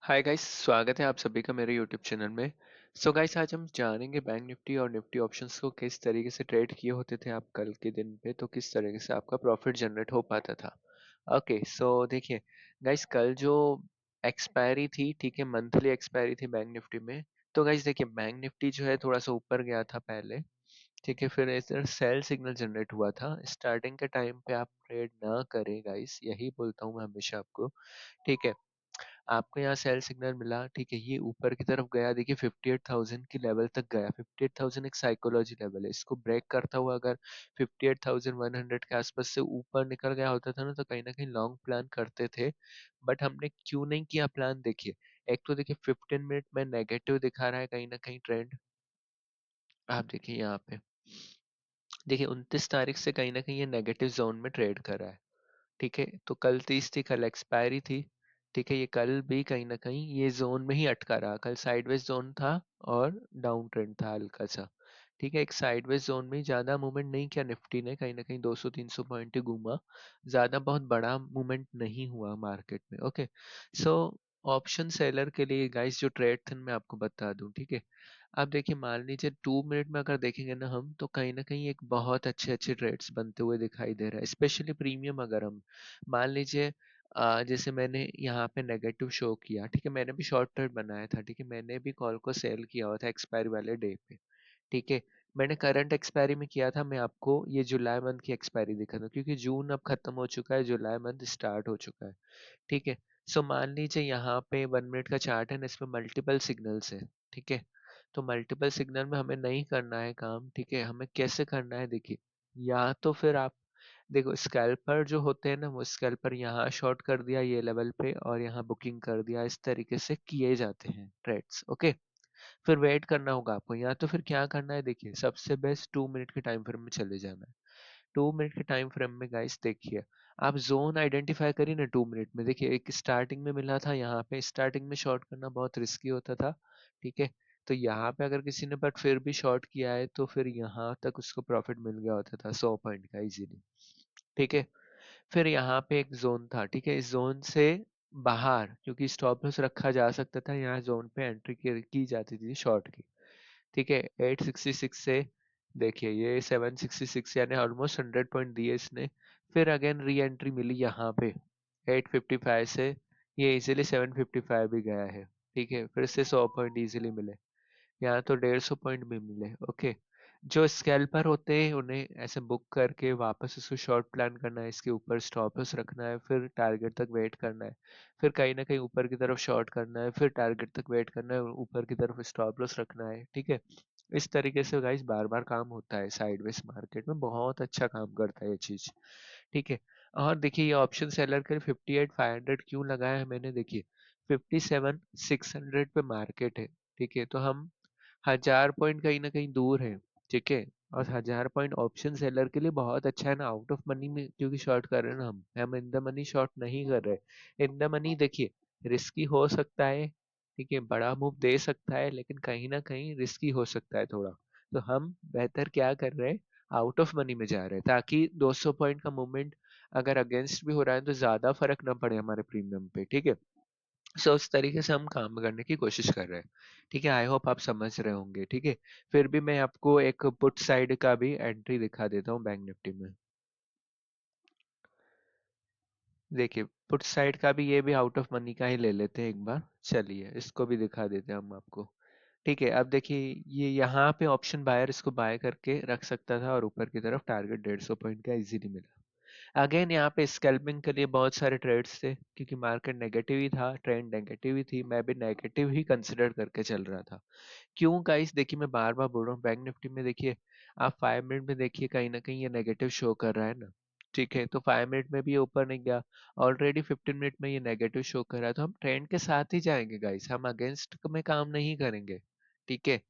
Hi guys, स्वागत है आप सभी का मेरे यूट्यूब चैनल में। सो गाइस, आज हम जानेंगे बैंक निफ्टी और निफ्टी ऑप्शंस को किस तरीके से ट्रेड किए होते थे आप कल के दिन पे, तो किस तरीके से आपका प्रॉफिट जनरेट हो पाता था। ओके, सो देखिए गाइस, कल जो एक्सपायरी थी, ठीक है, मंथली एक्सपायरी थी बैंक निफ्टी में। तो गाइस देखिए, बैंक निफ्टी जो है थोड़ा सा ऊपर गया था पहले, ठीक है, फिर इस तरह सेल सिग्नल जनरेट हुआ था। स्टार्टिंग के टाइम पे आप ट्रेड ना करें गाइस, यही बोलता हूँ मैं हमेशा आपको, ठीक है। आपको यहाँ सेल सिग्नल मिला, ठीक है, ये ऊपर की तरफ गया, देखिए 58,000 की लेवल तक गया। 58,000 एक साइकोलॉजी लेवल है, इसको ब्रेक करता हुआ अगर 58,100 के आसपास से ऊपर निकल गया होता था ना कहीं लॉन्ग प्लान करते थे। बट हमने क्यों नहीं किया प्लान, देखिए। एक तो देखिए 15 मिनट में नेगेटिव दिखा रहा है कहीं ना कहीं ट्रेंड। आप देखिए यहाँ पे, देखिए 29 तारीख से कहीं ना कहीं ये नेगेटिव जोन में ट्रेड कर रहा है, ठीक है। तो कल 30 थी, कल एक्सपायरी थी, ठीक है। ये कल भी कहीं ना कहीं ये जोन में ही अटका रहा, कल साइडवेज जोन था और डाउन ट्रेंड था हल्का सा, ठीक है। एक साइडवेज जोन में ज्यादा मूवमेंट नहीं किया निफ्टी ने, कहीं ना कहीं 200-300 पॉइंट ही घूमा, ज्यादा बहुत बड़ा मूवमेंट नहीं हुआ मार्केट में। ओके, सो ऑप्शन सेलर के लिए गाइस जो ट्रेड थे मैं आपको बता दूं, ठीक है। आप देखिए, मान लीजिए 2 मिनट में अगर देखेंगे ना हम, तो कहीं ना कहीं एक बहुत अच्छे अच्छे ट्रेड्स बनते हुए दिखाई दे रहा है, स्पेशली प्रीमियम। अगर हम मान लीजिए, जैसे मैंने यहाँ पे नेगेटिव शो किया, ठीक है, मैंने भी शॉर्ट ट्रेड बनाया था, ठीक है, मैंने भी कॉल को सेल किया हुआ था एक्सपायरी वाले डे पे, ठीक है। मैंने करंट एक्सपायरी में किया था, मैं आपको ये जुलाई मंथ की एक्सपायरी दिखा दूं, क्योंकि जून अब खत्म हो चुका है, जुलाई मंथ स्टार्ट हो चुका है, ठीक है। सो मान लीजिए यहाँ पे 1 मिनट का चार्ट है ना, इसमें मल्टीपल सिग्नल्स है, ठीक है। तो मल्टीपल सिग्नल में हमें नहीं करना है काम, ठीक है। हमें कैसे करना है, देखिए, या तो फिर आप देखो, स्कैल्पर जो होते हैं ना, वो स्कैल्पर यहाँ शॉर्ट कर दिया ये लेवल पे और यहाँ बुकिंग कर दिया, इस तरीके से किए जाते हैं ट्रेड्स, ओके। फिर वेट करना होगा आपको, या तो फिर क्या करना है, देखिए, सबसे बेस्ट 2 मिनट के टाइम फ्रेम में चले जाना है। 2 मिनट के टाइम फ्रेम में गाइस देखिए, आप जोन आइडेंटिफाई करिए ना 2 मिनट में। देखिए, एक स्टार्टिंग में मिला था, यहाँ पे स्टार्टिंग में शॉर्ट करना बहुत रिस्की होता था, ठीक है। तो यहाँ पे अगर किसी ने बट फिर भी शॉर्ट किया है, तो फिर यहाँ तक उसको प्रॉफिट मिल गया होता था 100 पॉइंट का इजीली, ठीक है। फिर यहाँ पे एक जोन था, ठीक है, इस जोन से बाहर क्योंकि स्टॉप लॉस रखा जा सकता था, यहाँ जोन पे एंट्री की जाती थी शॉर्ट की, ठीक है। 866 से देखिए ये 766, यानी ऑलमोस्ट 100 पॉइंट दिए इसने। फिर अगेन री एंट्री मिली यहाँ पे 855 से, ये इजीली 755 भी गया है, ठीक है। फिर से 100 पॉइंट इजीली मिले, यहाँ तो 150 पॉइंट भी मिले, ओके। जो स्कैल्पर होते हैं उन्हें ऐसे बुक करके वापस उसको शॉर्ट प्लान करना है, इसके ऊपर स्टॉप लॉस रखना है, फिर टारगेट तक वेट करना है, फिर कहीं ना कहीं ऊपर की तरफ शॉर्ट करना है, फिर टारगेट तक वेट करना है, ऊपर की तरफ स्टॉप लॉस रखना है, ठीक है। इस तरीके से गाइस बार बार काम होता है, साइडवेज मार्केट में बहुत अच्छा काम करता है ये चीज, ठीक है। और देखिए, ये ऑप्शन सेलर के 58,500 क्यों लगाया है मैंने, देखिए 57,600 पे मार्केट है, ठीक है। तो हम 1,000 पॉइंट कहीं ना कहीं दूर है, ठीक है। और 1,000 पॉइंट ऑप्शन सेलर के लिए बहुत अच्छा है ना, आउट ऑफ मनी में, क्योंकि शॉर्ट कर रहे हैं ना हम इन द मनी शॉर्ट नहीं कर रहे। इन द मनी देखिए, रिस्की हो सकता है, ठीक है, बड़ा मूव दे सकता है, लेकिन कहीं ना कहीं रिस्की हो सकता है थोड़ा। तो हम बेहतर क्या कर रहे हैं, आउट ऑफ मनी में जा रहे हैं, ताकि 200 पॉइंट का मूवमेंट अगर अगेंस्ट भी हो रहा है तो ज्यादा फर्क ना पड़े हमारे प्रीमियम पे, ठीक है। सो उस तरीके से हम काम करने की कोशिश कर रहे हैं, ठीक है। आई होप आप समझ रहे होंगे, ठीक है। फिर भी मैं आपको एक पुट साइड का भी एंट्री दिखा देता हूँ बैंक निफ्टी में। देखिए, पुट साइड का भी, ये भी आउट ऑफ मनी का ही ले लेते हैं एक बार, चलिए इसको भी दिखा देते हैं हम आपको, ठीक है। अब देखिए, ये यहाँ पे ऑप्शन बायर इसको बाय करके रख सकता था और ऊपर की तरफ टारगेट 150 पॉइंट का इजीली मिला। अगेन यहाँ पे स्कैल्पिंग के लिए बहुत सारे ट्रेड्स थे, क्योंकि मार्केट नेगेटिव ही था, ट्रेंड नेगेटिव ही थी, मैं भी नेगेटिव ही कंसिडर करके चल रहा था। क्यों गाइस, देखिए मैं बार बार बोल रहा हूँ, बैंक निफ्टी में देखिए, आप 5 मिनट में देखिए कहीं ना कहीं ये नेगेटिव शो कर रहा है ना, ठीक है। तो 5 मिनट में भी ये ऊपर नहीं गया, ऑलरेडी 15 मिनट में ये नेगेटिव शो कर रहा है, तो हम ट्रेंड के साथ ही जाएंगे गाइस, हम अगेंस्ट में काम नहीं करेंगे, ठीक है।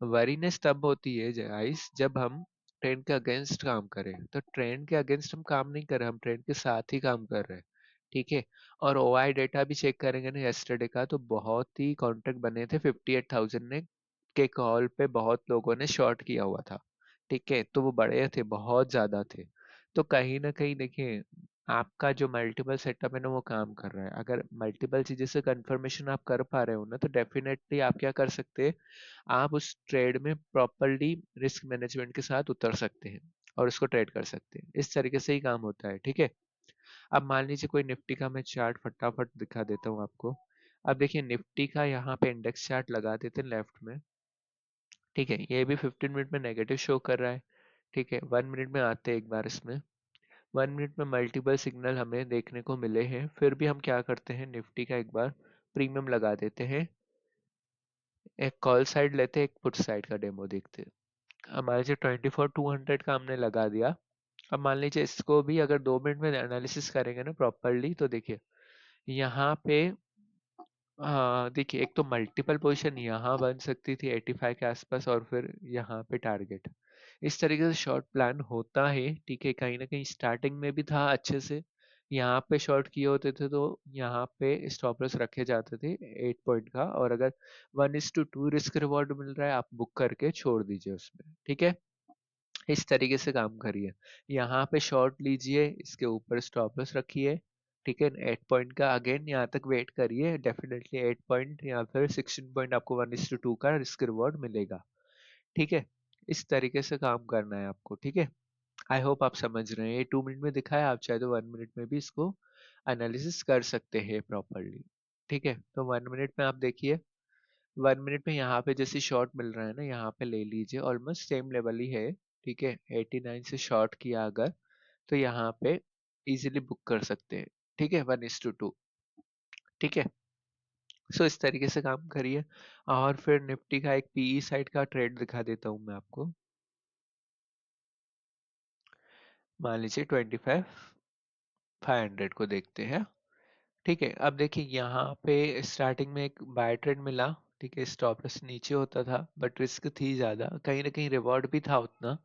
वरीनेस तब होती है गाइस जब हम ट्रेंड के अगेंस्ट काम करें, तो ट्रेंड के अगेंस्ट हम काम नहीं कर रहे, हम ट्रेंड के साथ ही काम कर रहे हैं, ठीक है। और ओआई डेटा भी चेक करेंगे ना यस्टरडे का, तो बहुत ही कॉन्ट्रैक्ट बने थे, 58,000 ने के कॉल पे बहुत लोगों ने शॉर्ट किया हुआ था, ठीक है। तो वो बड़े थे, बहुत ज्यादा थे। तो कहीं ना कहीं देखिए, आपका जो मल्टीपल सेटअप है ना वो काम कर रहा है। अगर मल्टीपल चीज़ें से कंफर्मेशन आप कर पा रहे हो ना, तो डेफिनेटली आप क्या कर सकते हैं, आप उस ट्रेड में प्रॉपरली रिस्क मैनेजमेंट के साथ उतर सकते हैं और उसको ट्रेड कर सकते हैं। इस तरीके से ही काम होता है, ठीक है। अब मान लीजिए कोई निफ्टी का मैं चार्ट फटाफट दिखा देता हूँ आपको। अब देखिए निफ्टी का यहाँ पे इंडेक्स चार्ट लगा देते हैं लेफ्ट में, ठीक है। ये भी 15 मिनट में नेगेटिव शो कर रहा है, ठीक है। 1 मिनट में आते हैं एक बार इसमें। 1 मिनट में मल्टीपल सिग्नल हमें देखने को मिले हैं, फिर भी हम क्या करते हैं, निफ्टी का एक बार प्रीमियम लगा देते हैं। एक कॉल साइड लेते हैं, एक पुट साइड का डेमो देखते हैं। अब मान लीजिए 24,200 का हमने लगा दिया। अब मान लीजिए इसको भी अगर 2 मिनट में एनालिसिस करेंगे ना प्रॉपरली, तो देखिए यहाँ पे देखिए एक तो मल्टीपल पोजीशन यहाँ बन सकती थी 85 के आसपास, और फिर यहाँ पे टारगेट। इस तरीके से शॉर्ट प्लान होता है, ठीक है। कहीं ना कहीं स्टार्टिंग में भी था अच्छे से, यहाँ पे शॉर्ट किए होते थे तो यहाँ पे स्टॉप लॉस रखे जाते थे 8 पॉइंट का, और अगर 1:2 रिस्क रिवॉर्ड मिल रहा है आप बुक करके छोड़ दीजिए उसमें, ठीक है। इस तरीके से काम करिए। यहाँ पे शॉर्ट लीजिए, इसके ऊपर स्टॉप लॉस रखिए, ठीक है। 8 पॉइंट का अगेन यहाँ तक वेट करिए, डेफिनेटली 8 पॉइंट या फिर 16 पॉइंट आपको 1:2 का रिस्क रिवॉर्ड मिलेगा, ठीक है। इस तरीके से काम करना है आपको, ठीक है। आई होप आप समझ रहे हैं। ये 2 मिनट में दिखाया, आप चाहे तो 1 मिनट में भी इसको एनालिसिस कर सकते हैं प्रॉपरली, ठीक है। तो 1 मिनट में आप देखिए, 1 मिनट में यहाँ पे जैसे शॉर्ट मिल रहा है ना, यहाँ पे ले लीजिए, ऑलमोस्ट सेम लेवल ही है, ठीक है। 89 से शॉर्ट किया अगर, तो यहाँ पे इजीली बुक कर सकते हैं, ठीक है, 1:2, ठीक है। सो इस तरीके से काम करिए। और फिर निफ्टी का एक पीई साइड का ट्रेड दिखा देता हूँ मैं आपको। मान लीजिए 25,500 को देखते हैं, ठीक है। अब देखिए यहाँ पे स्टार्टिंग में एक बाय ट्रेड मिला, ठीक है। स्टॉप लॉस नीचे होता था बट रिस्क थी ज़्यादा, कहीं ना कहीं रिवॉर्ड भी था उतना,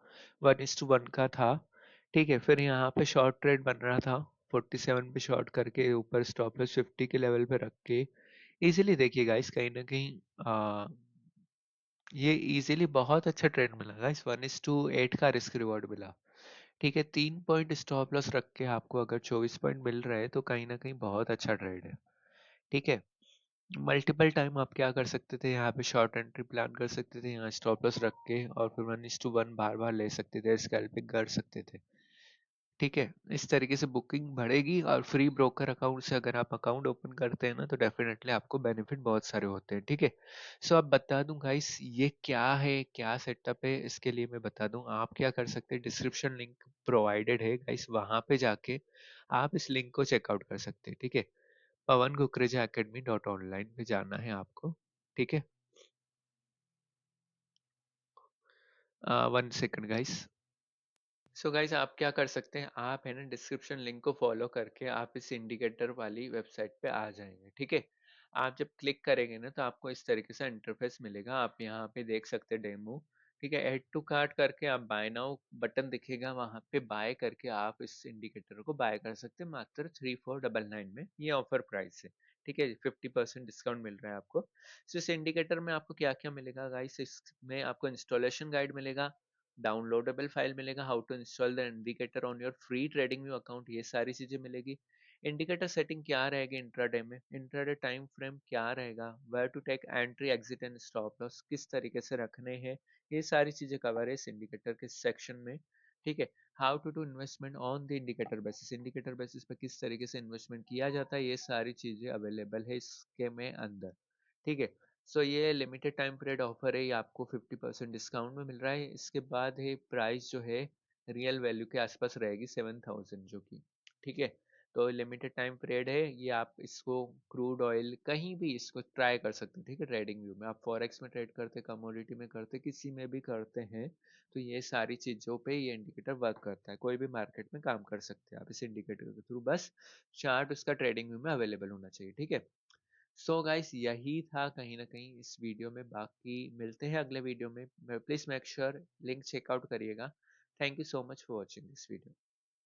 1:1 का था, ठीक है। फिर यहाँ पे शॉर्ट ट्रेड बन रहा था, 47 पे शॉर्ट करके ऊपर स्टॉप लॉस 50 के लेवल पे रख के इजीली देखिए गाइस, कहीं ना कहीं ये इजीली बहुत अच्छा ट्रेड मिला गाइस, 1:8 का रिस्क रिवॉर्ड मिला, ठीक है। 3 पॉइंट स्टॉप लॉस रख के आपको अगर 24 पॉइंट मिल रहे हैं तो कहीं ना कहीं बहुत अच्छा ट्रेड है, ठीक है। मल्टीपल टाइम आप क्या कर सकते थे, यहाँ पे शॉर्ट एंट्री प्लान कर सकते थे, यहाँ स्टॉप लॉस रख के, और फिर 1:1 बार बार ले सकते थे, स्कैल्पिंग कर सकते थे, ठीक है। इस तरीके से बुकिंग बढ़ेगी, और फ्री ब्रोकर अकाउंट से अगर आप अकाउंट ओपन करते हैं ना, तो डेफिनेटली आपको बेनिफिट बहुत सारे होते हैं, ठीक है। सो अब बता दूं गाइस ये क्या है, क्या सेटअप है, इसके लिए मैं बता दूं आप क्या कर सकते हैं। डिस्क्रिप्शन लिंक प्रोवाइडेड है गाइस, वहां पे जाके आप इस लिंक को चेकआउट कर सकते हैं, ठीक है। पवन कुकरेजा अकेडमी डॉट ऑनलाइन पे जाना है आपको, ठीक है। 1 सेकंड गाइस। सो गाइज आप क्या कर सकते हैं, आप है ना डिस्क्रिप्शन लिंक को फॉलो करके आप इस इंडिकेटर वाली वेबसाइट पे आ जाएंगे, ठीक है। आप जब क्लिक करेंगे ना, तो आपको इस तरीके से इंटरफेस मिलेगा, आप यहाँ पे देख सकते हैं डेमो, ठीक है। ऐड टू कार्ट करके आप बाय नाउ बटन दिखेगा, वहां पे बाय करके आप इस इंडिकेटर को बाय कर सकते हैं मात्र 3499 में, ये ऑफर प्राइस है, ठीक है। 50% डिस्काउंट मिल रहा है आपको। सो इस इंडिकेटर में आपको क्या क्या मिलेगा गाइस, इसमें आपको इंस्टॉलेशन गाइड मिलेगा, डाउनलोडेबल फाइल मिलेगा, how to install the indicator on your free trading view account, ये सारी चीजें मिलेगी। इंडिकेटर सेटिंग क्या रहेगी इंट्राडे में, इंट्राडे टाइम फ्रेम क्या रहेगा, where to take entry exit and stop loss किस तरीके से रखने हैं, ये सारी चीजें कवर है इस इंडिकेटर के सेक्शन में, ठीक है। How to do investment on the indicator basis, indicator basis पे किस तरीके से इन्वेस्टमेंट किया जाता है, ये सारी चीजें अवेलेबल है इसके में अंदर, ठीक है। सो ये लिमिटेड टाइम पीरियड ऑफर है, ये आपको 50% डिस्काउंट में मिल रहा है। इसके बाद है प्राइस जो है रियल वैल्यू के आसपास रहेगी 7,000 जो कि, ठीक है। तो लिमिटेड टाइम पीरियड है ये, आप इसको क्रूड ऑयल कहीं भी इसको ट्राई कर सकते हैं, ठीक है। ट्रेडिंग व्यू में आप फॉरेक्स में ट्रेड करते, कमोडिटी में करते, किसी में भी करते हैं, तो ये सारी चीज़ों पे ये इंडिकेटर वर्क करता है, कोई भी मार्केट में काम कर सकते हैं आप इस इंडिकेटर के थ्रू, बस चार्ट उसका ट्रेडिंग व्यू में अवेलेबल होना चाहिए, ठीक है। सो गाइस यही था कहीं ना कहीं इस वीडियो में, बाकी मिलते हैं अगले वीडियो में। Please make sure link check out करिएगा। Thank you so much for watching this video.